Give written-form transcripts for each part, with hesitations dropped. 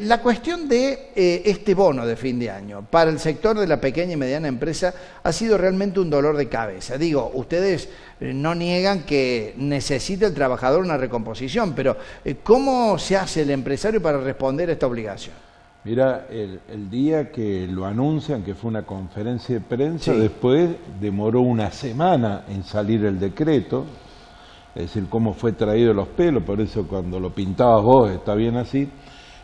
La cuestión de este bono de fin de año para el sector de la pequeña y mediana empresa ha sido realmente un dolor de cabeza. Digo, ustedes no niegan que necesita el trabajador una recomposición, pero ¿cómo se hace el empresario para responder a esta obligación? Mira, el día que lo anuncian, que fue una conferencia de prensa, Sí. después demoró una semana en salir el decreto, es decir, cómo fue traído los pelos, por eso cuando lo pintabas vos está bien así.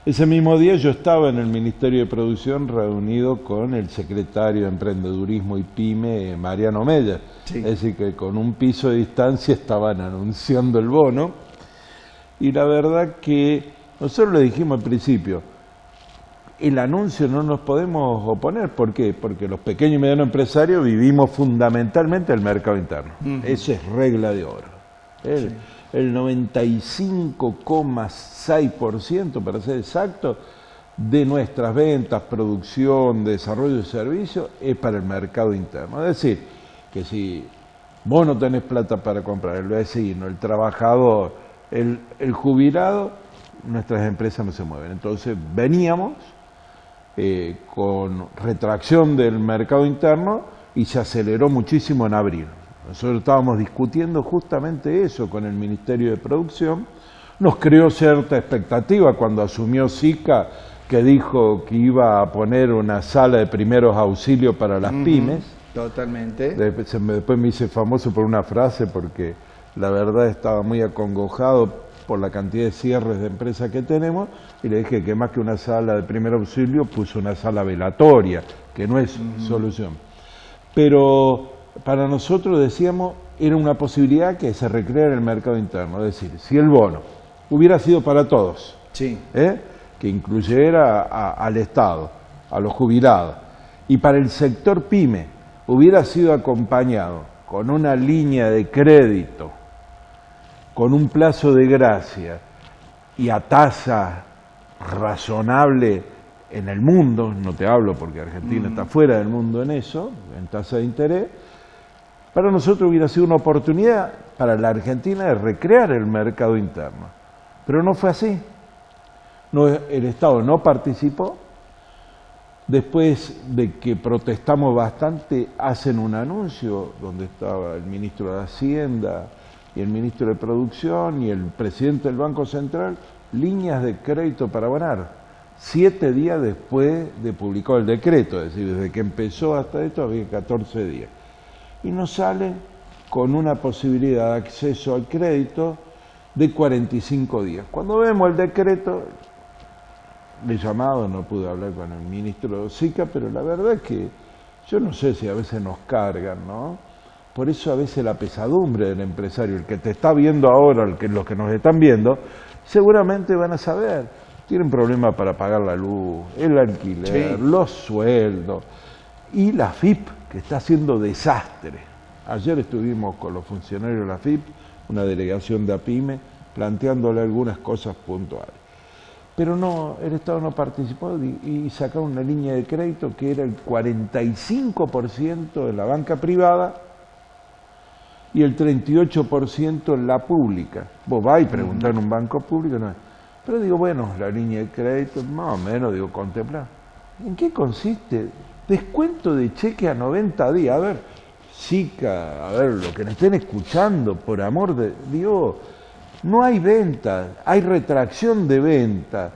Ese mismo día yo estaba en el Ministerio de Producción reunido con el secretario de Emprendedurismo y PYME, Mariano Meyer. Sí. Es decir, que con un piso de distancia estaban anunciando el bono. Y la verdad que nosotros le dijimos al principio, el anuncio no nos podemos oponer. ¿Por qué? Porque los pequeños y medianos empresarios vivimos fundamentalmente el mercado interno. Eso es regla de oro. El 95,6%, para ser exacto, de nuestras ventas, producción, desarrollo de servicios, es para el mercado interno. Es decir, que si vos no tenés plata para comprar, el vecino, el trabajador, el jubilado, nuestras empresas no se mueven. Entonces veníamos con retracción del mercado interno y se aceleró muchísimo en abril. Nosotros estábamos discutiendo justamente eso con el Ministerio de Producción. Nos creó cierta expectativa cuando asumió Sica, que dijo que iba a poner una sala de primeros auxilios para las pymes. Totalmente. Después me hice famoso por una frase porque la verdad estaba muy acongojado por la cantidad de cierres de empresas que tenemos y le dije que más que una sala de primer auxilio puso una sala velatoria, que no es solución. Pero para nosotros, decíamos, era una posibilidad que se recreara el mercado interno. Es decir, si el bono hubiera sido para todos, Sí. que incluyera al Estado, a los jubilados, y para el sector PYME hubiera sido acompañado con una línea de crédito, con un plazo de gracia y a tasa razonable en el mundo, no te hablo porque Argentina está fuera del mundo en eso, en tasa de interés, para nosotros hubiera sido una oportunidad para la Argentina de recrear el mercado interno. Pero no fue así. No, el Estado no participó. Después de que protestamos bastante, hacen un anuncio donde estaba el ministro de Hacienda y el ministro de Producción y el presidente del Banco Central, líneas de crédito para abonar. 7 días después de publicar el decreto, es decir, desde que empezó hasta esto había 14 días. Y nos sale con una posibilidad de acceso al crédito de 45 días. Cuando vemos el decreto, de llamado, no pude hablar con el ministro Sica, pero la verdad es que yo no sé si a veces nos cargan, ¿no? Por eso a veces la pesadumbre del empresario, el que te está viendo ahora, los que nos están viendo, seguramente van a saber, tienen problemas para pagar la luz, el alquiler, los sueldos y la FIP, que está haciendo desastre. Ayer estuvimos con los funcionarios de la FIP, una delegación de APYME, planteándole algunas cosas puntuales. Pero no, el Estado no participó y sacaron una línea de crédito que era el 45% en la banca privada y el 38% en la pública. Vos vas y preguntás en un banco público, no. Pero digo, bueno, la línea de crédito, más o menos, digo, contemplar. ¿En qué consiste? Descuento de cheque a 90 días. A ver, Sica, a ver, lo que me estén escuchando, por amor de Dios, no hay venta, hay retracción de venta.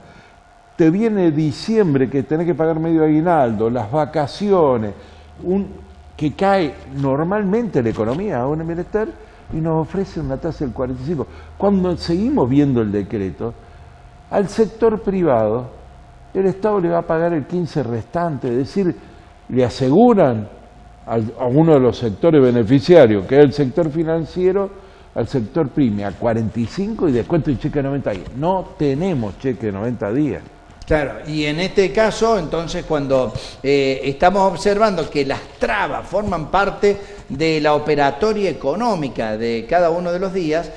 Te viene diciembre que tenés que pagar medio aguinaldo, las vacaciones, que cae normalmente la economía a un bienestar y nos ofrece una tasa del 45%. Cuando seguimos viendo el decreto, al sector privado el Estado le va a pagar el 15% restante, es decir, le aseguran a uno de los sectores beneficiarios, que es el sector financiero, al sector PYME, a 45 y descuento de cheque de 90 días. No tenemos cheque de 90 días. Claro, y en este caso, entonces, cuando estamos observando que las trabas forman parte de la operatoria económica de cada uno de los días,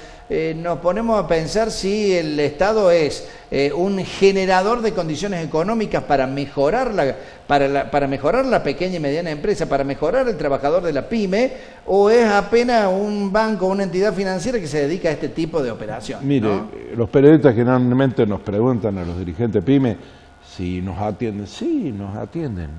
nos ponemos a pensar si el Estado es un generador de condiciones económicas para mejorar para mejorar la pequeña y mediana empresa, para mejorar el trabajador de la pyme, o es apenas un banco, una entidad financiera que se dedica a este tipo de operaciones. Mire, ¿no? Los periodistas generalmente nos preguntan a los dirigentes pyme si nos atienden. Sí, nos atienden.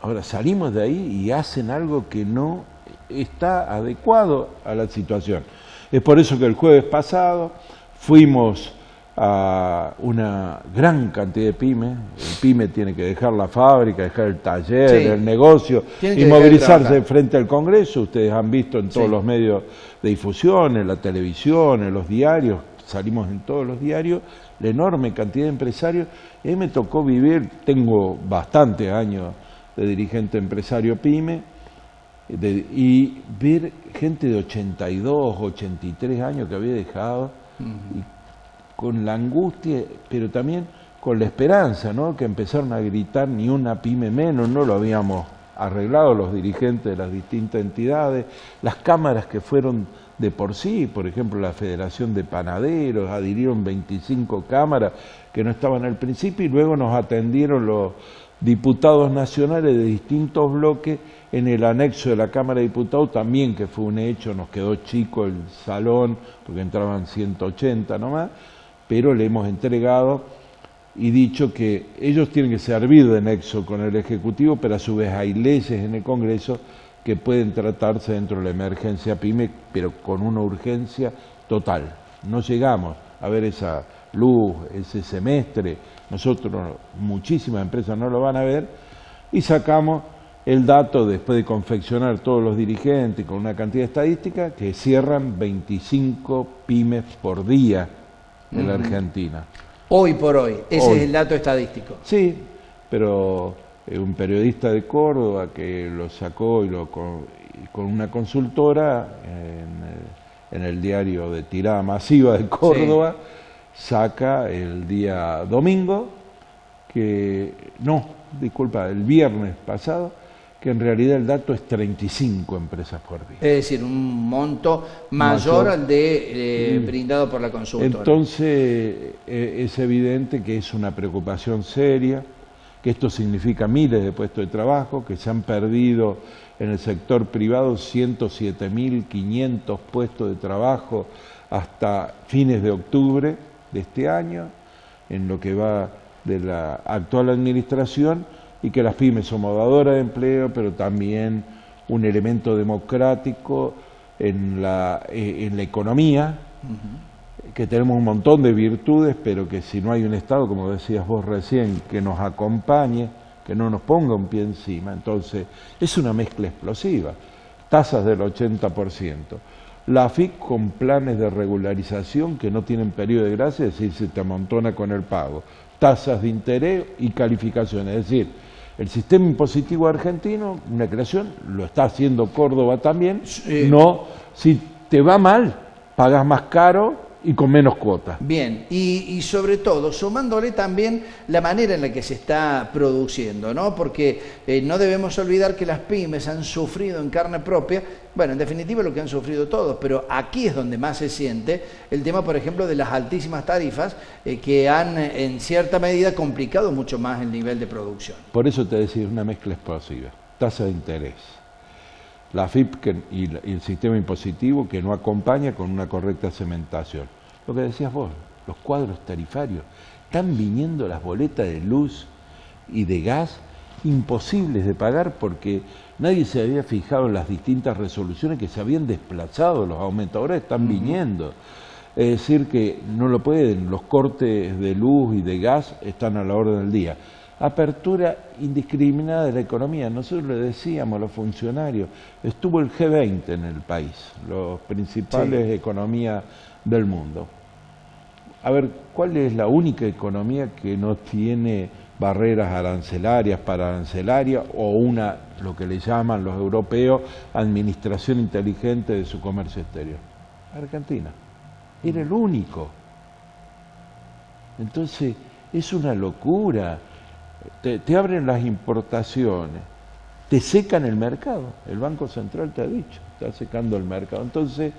Ahora salimos de ahí y hacen algo que no está adecuado a la situación. Es por eso que el jueves pasado fuimos a una gran cantidad de pymes. El pyme tiene que dejar la fábrica, dejar el taller, sí, el negocio y movilizarse frente al Congreso. Ustedes han visto en todos los medios de difusión, en la televisión, en los diarios, salimos en todos los diarios, la enorme cantidad de empresarios. Y a mí me tocó vivir, tengo bastantes años de dirigente empresario pyme, y ver gente de 82, 83 años que había dejado, y con la angustia, pero también con la esperanza, ¿no? Que empezaron a gritar ni una pyme menos, no lo habíamos arreglado los dirigentes de las distintas entidades, las cámaras que fueron de por sí, por ejemplo la Federación de Panaderos, adhirieron 25 cámaras que no estaban al principio, y luego nos atendieron los diputados nacionales de distintos bloques en el anexo de la Cámara de Diputados también, que fue un hecho, nos quedó chico el salón porque entraban 180 nomás, pero le hemos entregado y dicho que ellos tienen que servir de nexo con el Ejecutivo, pero a su vez hay leyes en el Congreso que pueden tratarse dentro de la emergencia PYME, pero con una urgencia total. No llegamos a ver esa luz, ese semestre, nosotros, muchísimas empresas no lo van a ver, y sacamos el dato después de confeccionar todos los dirigentes con una cantidad estadística que cierran 25 pymes por día en la Argentina. Hoy por hoy, ese es el dato estadístico. Sí, pero un periodista de Córdoba que lo sacó con una consultora en el diario de tirada masiva de Córdoba, saca el día domingo, el viernes pasado, que en realidad el dato es 35 empresas por día. Es decir, un monto mayor al brindado por la consultora. Entonces es evidente que es una preocupación seria, que esto significa miles de puestos de trabajo, que se han perdido en el sector privado 107.500 puestos de trabajo hasta fines de octubre de este año, en lo que va de la actual administración, y que las pymes son dadoras de empleo, pero también un elemento democrático en la economía, que tenemos un montón de virtudes, pero que si no hay un Estado, como decías vos recién, que nos acompañe, que no nos ponga un pie encima, entonces es una mezcla explosiva, tasas del 80%. La AFIP con planes de regularización que no tienen periodo de gracia, es decir, se te amontona con el pago, tasas de interés y calificaciones, es decir, el sistema impositivo argentino, una creación, lo está haciendo Córdoba también, no, si te va mal, pagas más caro y con menos cuotas. Bien, y sobre todo, sumándole también la manera en la que se está produciendo, ¿no? Porque no debemos olvidar que las pymes han sufrido en carne propia, bueno, en definitiva lo que han sufrido todos, pero aquí es donde más se siente el tema, por ejemplo, de las altísimas tarifas que han en cierta medida complicado mucho más el nivel de producción. Por eso te decía, una mezcla explosiva, tasa de interés. La AFIP y el sistema impositivo que no acompaña con una correcta cementación. Lo que decías vos, los cuadros tarifarios, están viniendo las boletas de luz y de gas imposibles de pagar porque nadie se había fijado en las distintas resoluciones que se habían desplazado, los aumentadores están viniendo. Es decir que no lo pueden, los cortes de luz y de gas están a la orden del día. Apertura indiscriminada de la economía. Nosotros le decíamos a los funcionarios, estuvo el G20 en el país, los principales economías del mundo. A ver, ¿cuál es la única economía que no tiene barreras arancelarias, pararancelarias o lo que le llaman los europeos, administración inteligente de su comercio exterior? Argentina. Era el único. Entonces, es una locura. Te abren las importaciones, te secan el mercado, el Banco Central te ha dicho. está secando el mercado. Entonces,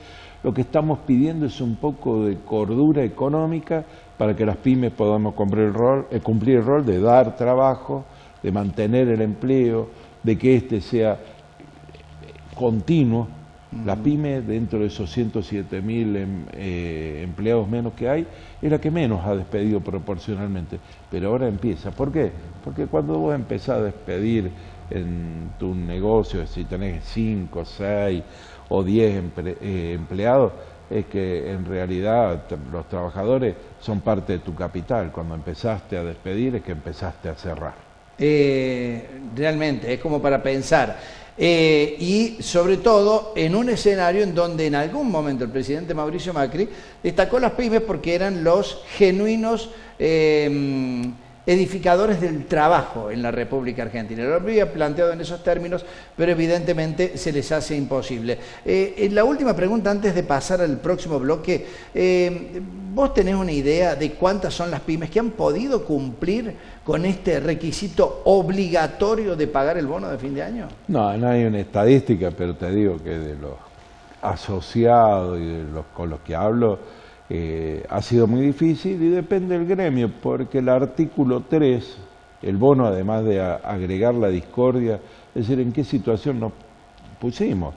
lo que estamos pidiendo es un poco de cordura económica para que las pymes podamos cumplir el rol de dar trabajo, de mantener el empleo, de que este sea continuo. La pyme, dentro de esos 107.000 empleados menos que hay, es la que menos ha despedido proporcionalmente. Pero ahora empieza. ¿Por qué? Porque cuando vos empezás a despedir en tu negocio, si tenés 5, 6 o 10 empleados, es que en realidad los trabajadores son parte de tu capital. Cuando empezaste a despedir es que empezaste a cerrar. Realmente, es como para pensar. Y sobre todo en un escenario en donde en algún momento el presidente Mauricio Macri destacó las pymes porque eran los genuinos edificadores del trabajo en la República Argentina. Lo había planteado en esos términos, pero evidentemente se les hace imposible. La última pregunta antes de pasar al próximo bloque, ¿vos tenés una idea de cuántas son las pymes que han podido cumplir con este requisito obligatorio de pagar el bono de fin de año? No, no hay una estadística, pero te digo que de los asociados y de los con los que hablo, ha sido muy difícil y depende del gremio, porque el artículo 3, el bono, además de agregar la discordia, es decir, en qué situación nos pusimos.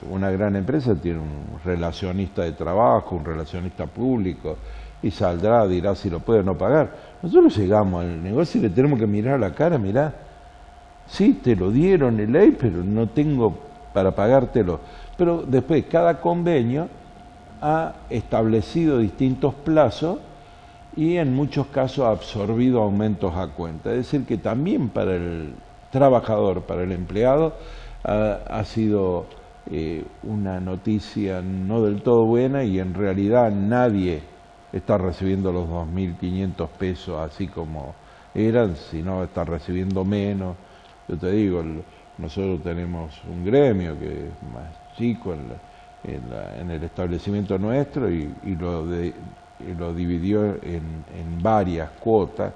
Una gran empresa tiene un relacionista de trabajo, un relacionista público, y saldrá, dirá si lo puede o no pagar. Nosotros llegamos al negocio y le tenemos que mirar a la cara, mirá, sí, te lo dieron en ley, pero no tengo para pagártelo. Pero después, cada convenio ha establecido distintos plazos y en muchos casos ha absorbido aumentos a cuenta. Es decir, que también para el trabajador, para el empleado, ha sido una noticia no del todo buena y en realidad nadie está recibiendo los 2.500 pesos así como eran, sino está recibiendo menos. Yo te digo, nosotros tenemos un gremio que es más chico en el establecimiento nuestro y lo dividió en varias cuotas,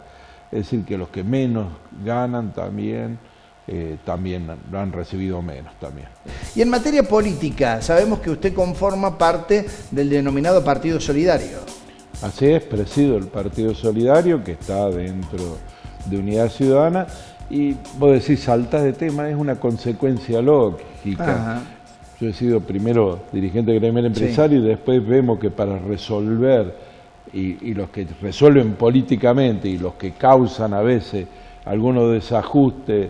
es decir, que los que menos ganan también lo han recibido menos también. Y en materia política, sabemos que usted conforma parte del denominado Partido Solidario. Así es, presido el Partido Solidario, que está dentro de Unidad Ciudadana, y vos decís, saltás de tema, es una consecuencia lógica. Ajá. Yo he sido primero dirigente gremial empresario, sí, y después vemos que para resolver, y los que resuelven políticamente y los que causan a veces algunos desajustes,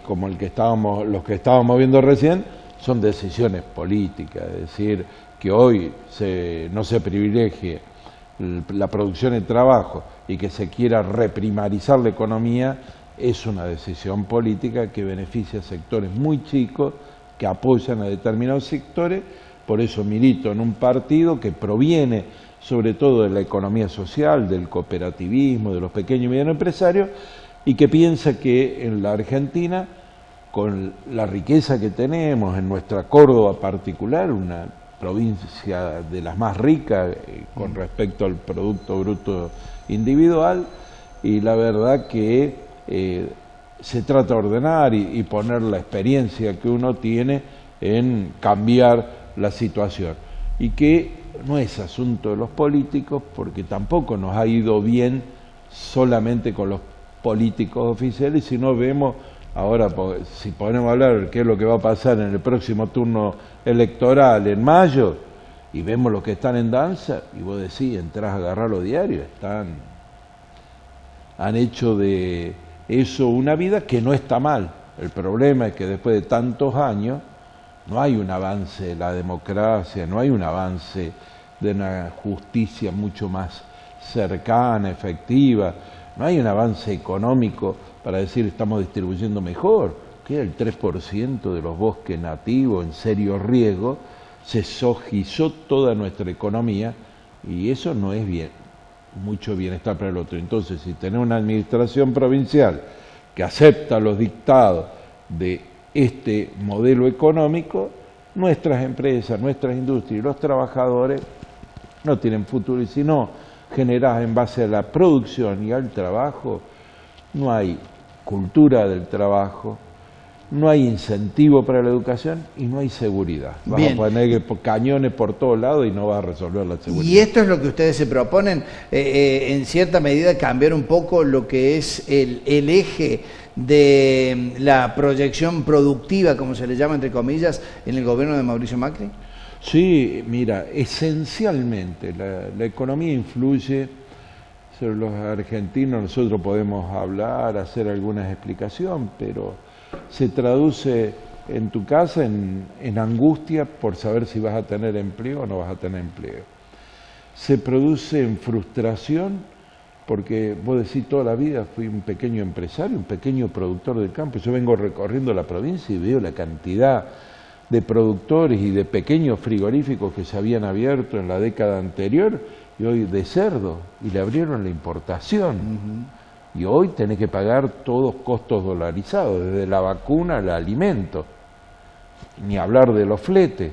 como los que estábamos viendo recién, son decisiones políticas. Es decir, que hoy no se privilegie la producción de trabajo y que se quiera reprimarizar la economía, es una decisión política que beneficia a sectores muy chicos que apoyan a determinados sectores. Por eso milito en un partido que proviene sobre todo de la economía social, del cooperativismo, de los pequeños y medianos empresarios, y que piensa que en la Argentina, con la riqueza que tenemos, en nuestra Córdoba particular, una provincia de las más ricas con respecto al Producto Bruto Individual, y la verdad que se trata de ordenar y poner la experiencia que uno tiene en cambiar la situación. Y que no es asunto de los políticos, porque tampoco nos ha ido bien solamente con los políticos oficiales, sino vemos ahora, si podemos hablar qué es lo que va a pasar en el próximo turno electoral en mayo, y vemos los que están en danza, y vos decís, entrás a agarrar los diarios, han hecho de eso una vida que no está mal. El problema es que después de tantos años no hay un avance de la democracia, no hay un avance de una justicia mucho más cercana, efectiva, no hay un avance económico para decir estamos distribuyendo mejor. Queda el 3% de los bosques nativos en serio riesgo, se sojizó toda nuestra economía y eso no es bien, mucho bienestar para el otro. Entonces, si tenemos una administración provincial que acepta los dictados de este modelo económico, nuestras empresas, nuestras industrias y los trabajadores no tienen futuro. Y si no generás en base a la producción y al trabajo, no hay cultura del trabajo, no hay incentivo para la educación y no hay seguridad. Vas a poner cañones por todos lados y no vas a resolver la seguridad. Y esto es lo que ustedes se proponen, en cierta medida cambiar un poco lo que es el eje de la proyección productiva, como se le llama entre comillas, en el gobierno de Mauricio Macri. Sí, mira, esencialmente la economía influye sobre los argentinos. Nosotros podemos hablar, hacer alguna explicación, pero se traduce en tu casa en angustia por saber si vas a tener empleo o no vas a tener empleo. Se produce en frustración porque vos decís toda la vida fui un pequeño empresario, un pequeño productor del campo. Yo vengo recorriendo la provincia y veo la cantidad de productores y de pequeños frigoríficos que se habían abierto en la década anterior y hoy de cerdo, y le abrieron la importación. Y hoy tenés que pagar todos costos dolarizados, desde la vacuna al alimento, ni hablar de los fletes,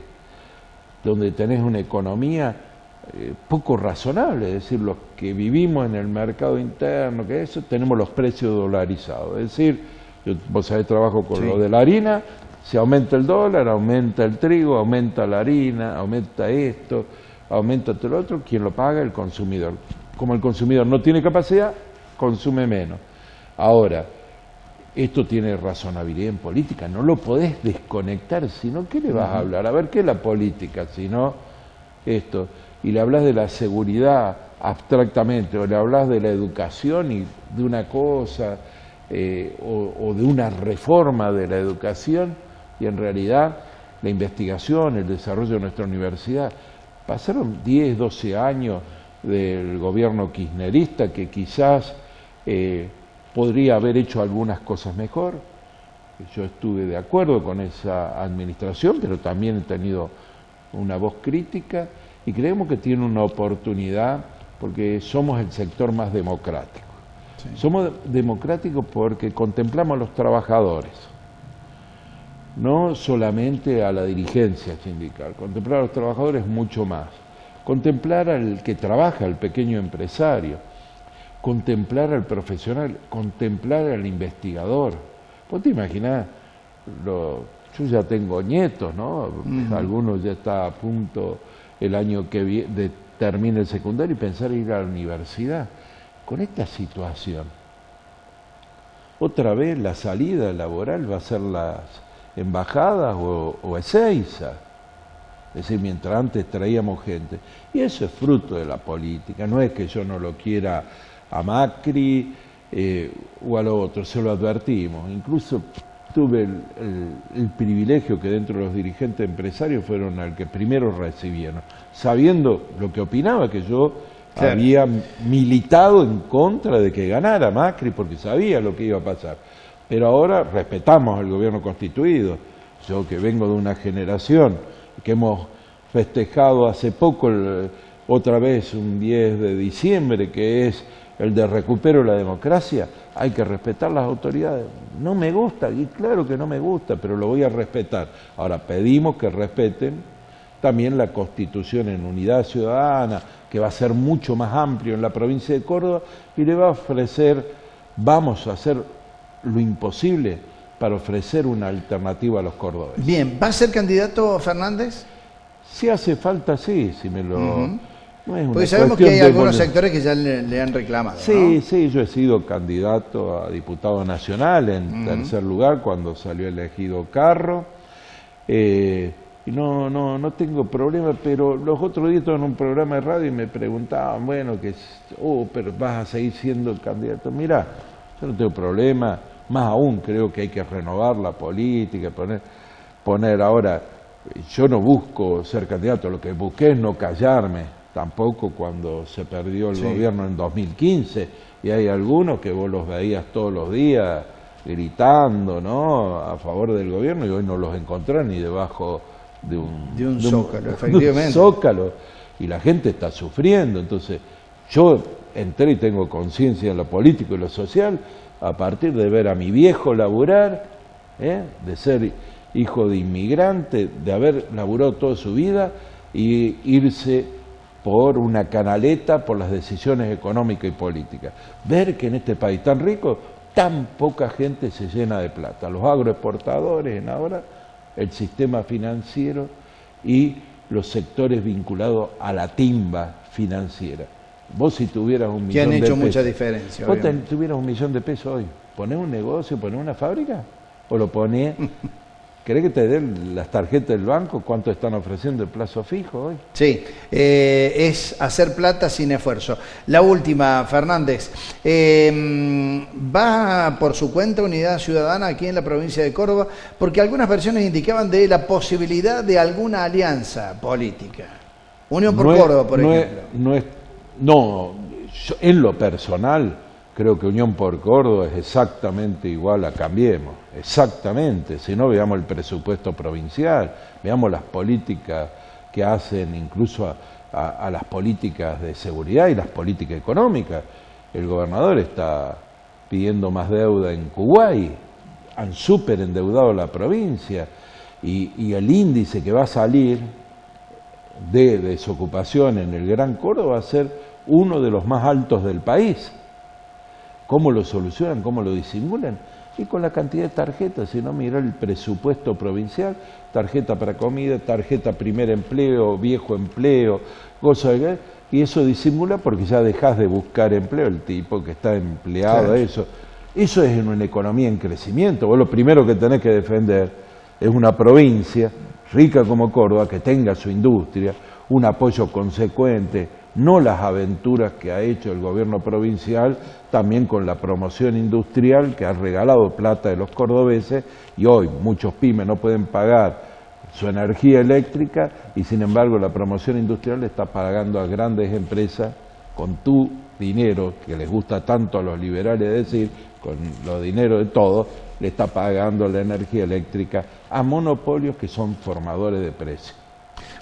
donde tenés una economía poco razonable, es decir, los que vivimos en el mercado interno, que eso, tenemos los precios dolarizados. Es decir, vos sabés, trabajo con lo de la harina, si aumenta el dólar, aumenta el trigo, aumenta la harina, aumenta esto, aumenta todo lo otro, ¿quién lo paga? El consumidor. Como el consumidor no tiene capacidad, consume menos. Ahora, esto tiene razonabilidad en política, no lo podés desconectar, sino ¿qué le vas a hablar? A ver, ¿qué es la política? Si no, esto. Y le hablas de la seguridad abstractamente, o le hablas de la educación y de una cosa, o de una reforma de la educación, y en realidad la investigación, el desarrollo de nuestra universidad. Pasaron 10, 12 años del gobierno kirchnerista que quizás podría haber hecho algunas cosas mejor. Yo estuve de acuerdo con esa administración, pero también he tenido una voz crítica y creemos que tiene una oportunidad porque somos el sector más democrático. Sí. Somos democráticos porque contemplamos a los trabajadores, no solamente a la dirigencia sindical. Contemplar a los trabajadores mucho más. Contemplar al que trabaja, al pequeño empresario, contemplar al profesional, contemplar al investigador. Vos te imaginás, yo ya tengo nietos, ¿no? Algunos ya está a punto el año que viene de termine el secundario y pensar en ir a la universidad. Con esta situación, otra vez la salida laboral va a ser las embajadas o Ezeiza. Es decir, mientras antes traíamos gente. Y eso es fruto de la política, no es que yo no lo quiera a Macri o a lo otro, se lo advertimos. Incluso tuve el privilegio que dentro de los dirigentes empresarios fueron al que primero recibieron, sabiendo lo que opinaba, que yo había militado en contra de que ganara Macri porque sabía lo que iba a pasar. Pero ahora respetamos al gobierno constituido. Yo que vengo de una generación que hemos festejado hace poco, otra vez un 10 de diciembre, que es el de recupero de la democracia, hay que respetar las autoridades. No me gusta, y claro que no me gusta, pero lo voy a respetar. Ahora, pedimos que respeten también la Constitución en Unidad Ciudadana, que va a ser mucho más amplio en la provincia de Córdoba, y le va a ofrecer, vamos a hacer lo imposible para ofrecer una alternativa a los cordobeses. Bien, ¿va a ser candidato Fernández? Si hace falta, sí, si me lo... No es una porque sabemos que hay algunos sectores que ya le han reclamado. Sí, ¿no? Sí, yo he sido candidato a diputado nacional en tercer lugar cuando salió elegido Carro. Y no tengo problema, pero los otros días estaba en un programa de radio y me preguntaban, bueno, pero vas a seguir siendo candidato. Mirá, yo no tengo problema, más aún creo que hay que renovar la política, poner ahora, yo no busco ser candidato, lo que busqué es no callarme. Tampoco cuando se perdió el gobierno en 2015, y hay algunos que vos los veías todos los días gritando, ¿no?, a favor del gobierno, y hoy no los encontrás ni debajo de un zócalo, efectivamente. Un zócalo, y la gente está sufriendo. Entonces, yo entré y tengo conciencia en lo político y lo social a partir de ver a mi viejo laburar, de ser hijo de inmigrante, de haber laburado toda su vida y irse por una canaleta por las decisiones económicas y políticas. Ver que en este país tan rico tan poca gente se llena de plata. Los agroexportadores en ahora, el sistema financiero y los sectores vinculados a la timba financiera. Vos si tuvieras un millón de pesos... Que han hecho mucha diferencia. Vos tuvieras un millón de pesos hoy, ¿ponés un negocio, ponés una fábrica? ¿O lo ponés... ¿Querés que te den las tarjetas del banco? ¿Cuánto están ofreciendo el plazo fijo hoy? Sí, es hacer plata sin esfuerzo. La última, Fernández. ¿Va por su cuenta Unidad Ciudadana aquí en la provincia de Córdoba? Porque algunas versiones indicaban de la posibilidad de alguna alianza política. Unión por Córdoba, por ejemplo. Yo, en lo personal, creo que Unión por Córdoba es exactamente igual a Cambiemos, exactamente. Si no, veamos el presupuesto provincial, veamos las políticas que hacen incluso a las políticas de seguridad y las políticas económicas. El gobernador está pidiendo más deuda en Kuwait, han súper endeudado la provincia y el índice que va a salir de desocupación en el Gran Córdoba va a ser uno de los más altos del país. ¿Cómo lo solucionan? ¿Cómo lo disimulan? Y con la cantidad de tarjetas, si no, mira el presupuesto provincial, tarjeta para comida, tarjeta primer empleo, viejo empleo, cosa de... Y eso disimula porque ya dejás de buscar empleo, el tipo que está empleado, claro. Eso es en una economía en crecimiento. Vos lo primero que tenés que defender es una provincia rica como Córdoba, que tenga su industria, un apoyo consecuente, no las aventuras que ha hecho el gobierno provincial, también con la promoción industrial que ha regalado plata de los cordobeses y hoy muchos pymes no pueden pagar su energía eléctrica y sin embargo la promoción industrial le está pagando a grandes empresas con tu dinero, que les gusta tanto a los liberales decir, con los dineros de todos, le está pagando la energía eléctrica a monopolios que son formadores de precios.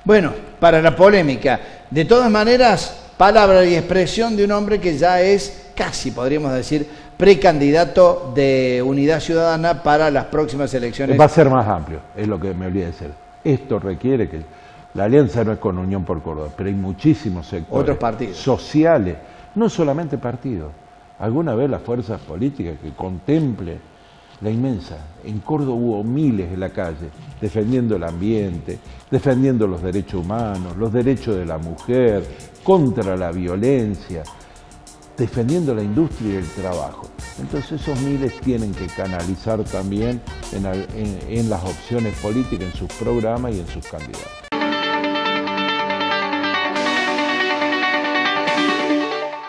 Bueno, para la polémica, de todas maneras, palabra y expresión de un hombre que ya es casi, podríamos decir, precandidato de Unidad Ciudadana para las próximas elecciones. Va a ser más amplio, es lo que me olvidé de decir. Esto requiere que la alianza no es con Unión por Córdoba, pero hay muchísimos sectores otros partidos sociales, no solamente partidos, alguna vez las fuerzas políticas que contemplen la inmensa. En Córdoba hubo miles en la calle defendiendo el ambiente, defendiendo los derechos humanos, los derechos de la mujer, contra la violencia, defendiendo la industria y el trabajo. Entonces esos miles tienen que canalizar también en las opciones políticas, en sus programas y en sus candidatos.